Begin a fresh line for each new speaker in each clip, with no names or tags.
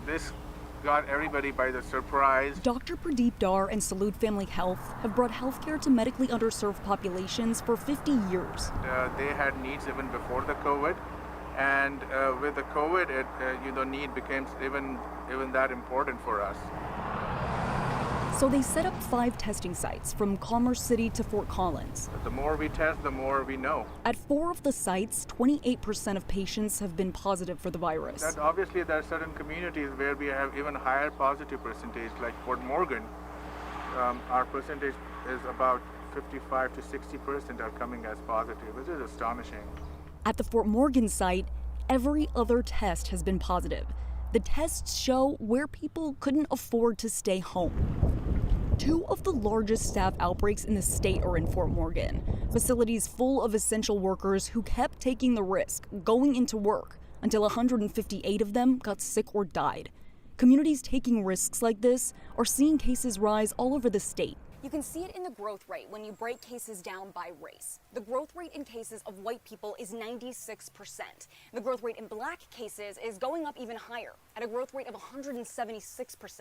This got everybody by the surprise.
Dr. Pradeep Dar and Salud Family Health have brought healthcare to medically underserved populations for 50 years.
They had needs even before the COVID, and with the COVID, the need became even that important for us.
So they set up 5 testing sites from Commerce City to Fort Collins.
The more we test, the more we know.
At 4 of the sites, 28% of patients have been positive for the virus.
That obviously, there are certain communities where we have even higher positive percentage, like Fort Morgan. Our percentage is about 55 to 60% are coming as positive, which is astonishing.
At the Fort Morgan site, every other test has been positive. The tests show where people couldn't afford to stay home. 2 of the largest staph outbreaks in the state are in Fort Morgan, facilities full of essential workers who kept taking the risk, going into work, until 158 of them got sick or died. Communities taking risks like this are seeing cases rise all over the state.
You can see it in the growth rate when you break cases down by race. The growth rate in cases of white people is 96%. The growth rate in black cases is going up even higher, at a growth rate of 176%.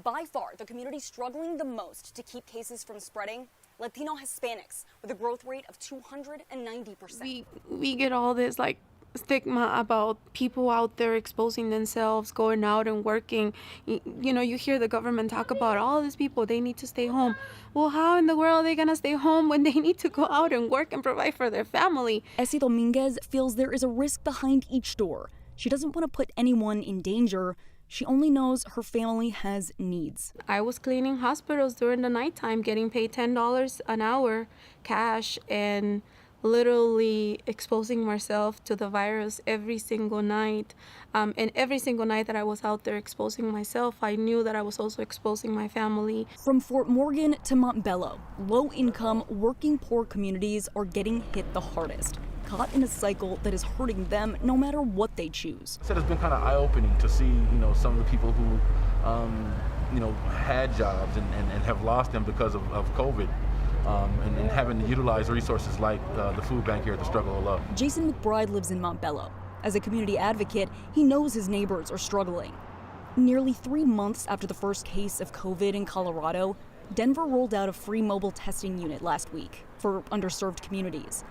By far, the community struggling the most to keep cases from spreading, Latino Hispanics, with a growth rate of 290%.
We get all this stigma about people out there exposing themselves, going out and working. You hear the government talk about all these people, they need to stay home. Well, how in the world are they gonna stay home when they need to go out and work and provide for their family?
Essie Dominguez feels there is a risk behind each door. She doesn't want to put anyone in danger. She only knows her family has needs.
I was cleaning hospitals during the nighttime, getting paid $10 an hour cash, and literally exposing myself to the virus every single night. And every single night that I was out there exposing myself, I knew that I was also exposing my family.
From Fort Morgan to Montbello, low-income, working poor communities are getting hit the hardest, caught in a cycle that is hurting them no matter what they choose.
I said it's been kind of eye-opening to see, some of the people who, had jobs and have lost them because of COVID. And having to utilize resources like the food bank here to struggle a lot.
Jason McBride lives in Montbello. As a community advocate, he knows his neighbors are struggling. Nearly 3 months after the first case of COVID in Colorado, Denver rolled out a free mobile testing unit last week for underserved communities.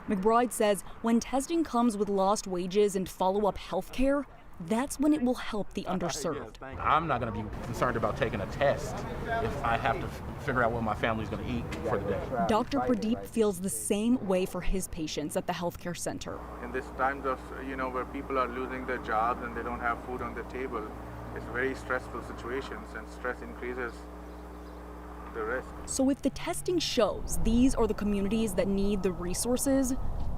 McBride says when testing comes with lost wages and follow-up health care, that's when it will help the underserved.
I'm not going to be concerned about taking a test if I have to figure out what my family's going to eat for the day.
Dr. Pradeep feels the same way for his patients at the healthcare center.
In this times of, where people are losing their jobs and they don't have food on the table, it's very stressful situations, and stress increases the risk.
So if the testing shows these are the communities that need the resources,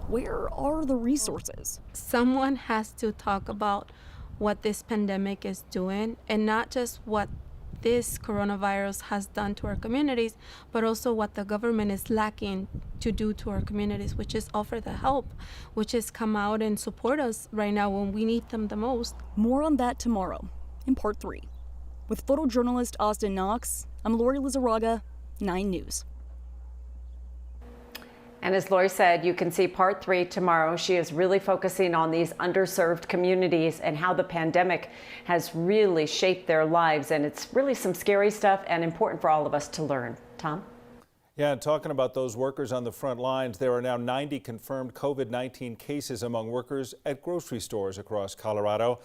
where are the resources?
Someone has to talk about what this pandemic is doing, and not just what this coronavirus has done to our communities, but also what the government is lacking to do to our communities, which is offer the help, which is come out and support us right now when we need them the most.
More on that tomorrow in part 3. With photojournalist Austin Knox, I'm Lori Lizarraga, 9 News.
And as Lori said, you can see part 3 tomorrow. She is really focusing on these underserved communities and how the pandemic has really shaped their lives. And it's really some scary stuff and important for all of us to learn. Tom?
Yeah, and talking about those workers on the front lines, there are now 90 confirmed COVID-19 cases among workers at grocery stores across Colorado.